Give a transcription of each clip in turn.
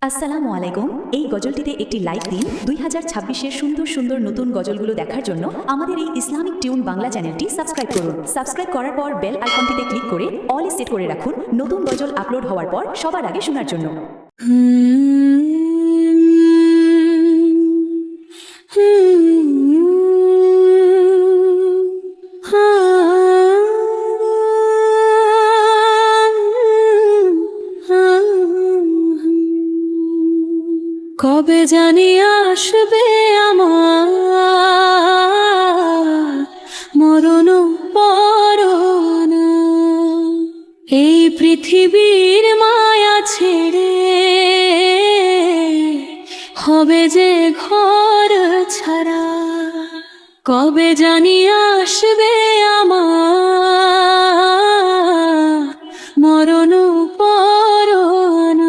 আসসালামু আলাইকুম। এই গজলটিতে একটি লাইক দিন। 2026-এর সুন্দর সুন্দর নতুন গজলগুলো দেখার জন্য আমাদের এই ইসলামিক টিউন বাংলা চ্যানেলটি সাবস্ক্রাইব করুন। সাবস্ক্রাইব করার পর বেল আইকনটিতে ক্লিক করে অল সেট করে রাখুন নতুন গজল আপলোড হওয়ার পর সবার আগে শোনার জন্য। কবে জানি আসবে আমার মরণ পরণ, এই পৃথিবীর মায়া ছেড়ে হবে যে ঘর ছাড়া। কবে জানি আসবে আমার মরণ পরণ,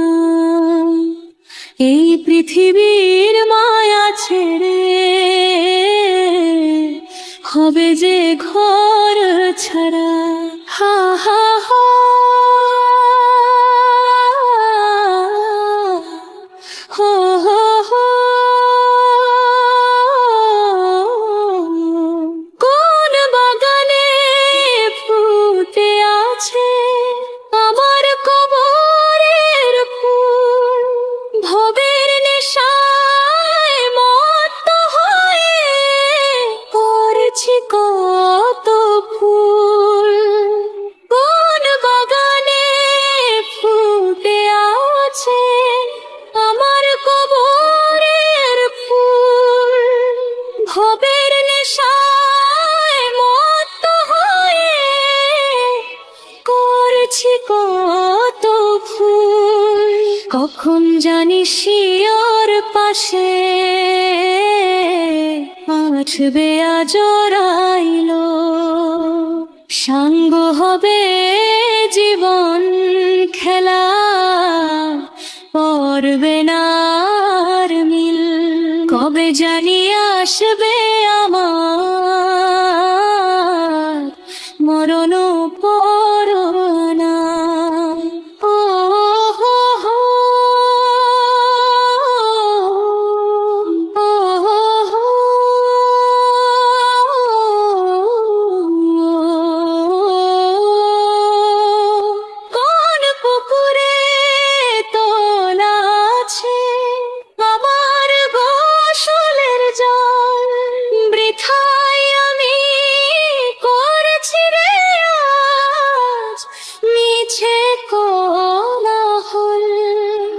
এই পৃথিবীর মায়া ছেড়ে হবে যে ঘর ছাড়া। হা হা হা হো হো হো। কোন বাগানে ফুটে আছে আমার কবরের ফুল, ভবের নেশায় মত্ত হয়ে পড়েছি কত ফুল। কোন বাগানে ফুটে আছে আমার কবরের ফুল, ভবের নেশায় মত্ত হয়ে করেছি কত ফুল। কখন জানি শিওর পাশে আসবে আজরাইল, সাঙ্গ হবে জীবন খেলা, পড়বে না আর মিল। কবে জানি আসবে আমার মরণ পরণ। ও হো হো, ও হো হো। কোন পুকুরে তোলা আছে আমার গোসলের জল, বৃথায় আমি করেছি রে আজ মিছে কোলাহল।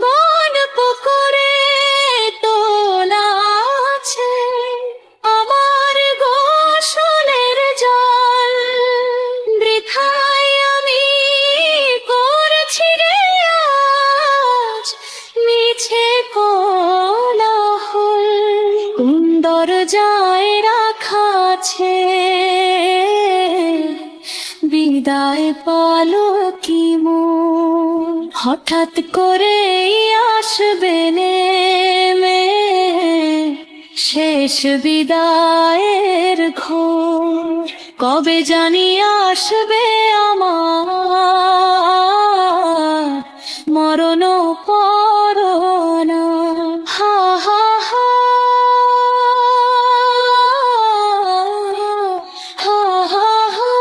কোন পুকুরে তোলা আছে আমার গোসলের জল, বৃথায় আমি করেছি রে আজ মিছে কোলাহল। কোন দরজায় রাখা আছে বিদায় পালকি মোর, হঠাৎ করেই আসবে নেমে শেষ বিদায়ের ঘোর। কবে জানি আসবে আমার মরণ পরণ। হা হা হা হা হা হা।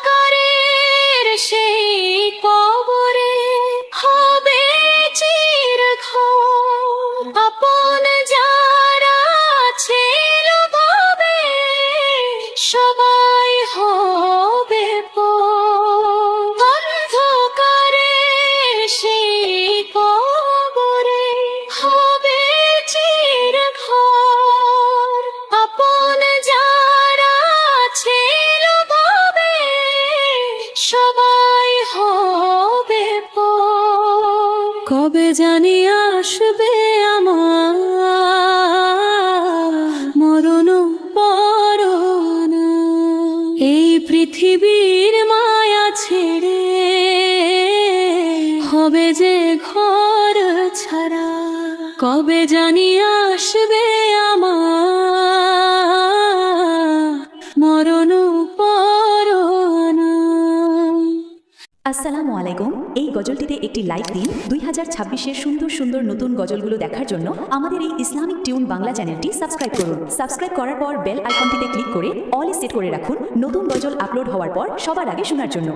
অন্ধকারের সেই কবরে হবে চিরঘর, আপন যারা ছিল ভাবে সবাই হবে পর। অন্ধকারের সেই কবরে হবে চিরঘর, আপন যারা ছিল ভাবে সবাই হবে পর। কবে জানি আসবে আমার মরণ পরণ, এই পৃথিবীর মায়া ছেড়ে হবে যে ঘর ছাড়া। কবে জানি আসবে আমার মরণ পরণ। আসসালামু আলাইকুম। এই গজলটিতে একটি লাইক দিন। 2026-এর সুন্দর সুন্দর নতুন গজলগুলো দেখার জন্য আমাদের এই ইসলামিক টিউন বাংলা চ্যানেলটি সাবস্ক্রাইব করুন। সাবস্ক্রাইব করার পর বেল আইকনটিতে ক্লিক করে অল সেট করে রাখুন নতুন গজল আপলোড হওয়ার পর সবার আগে শোনার জন্য।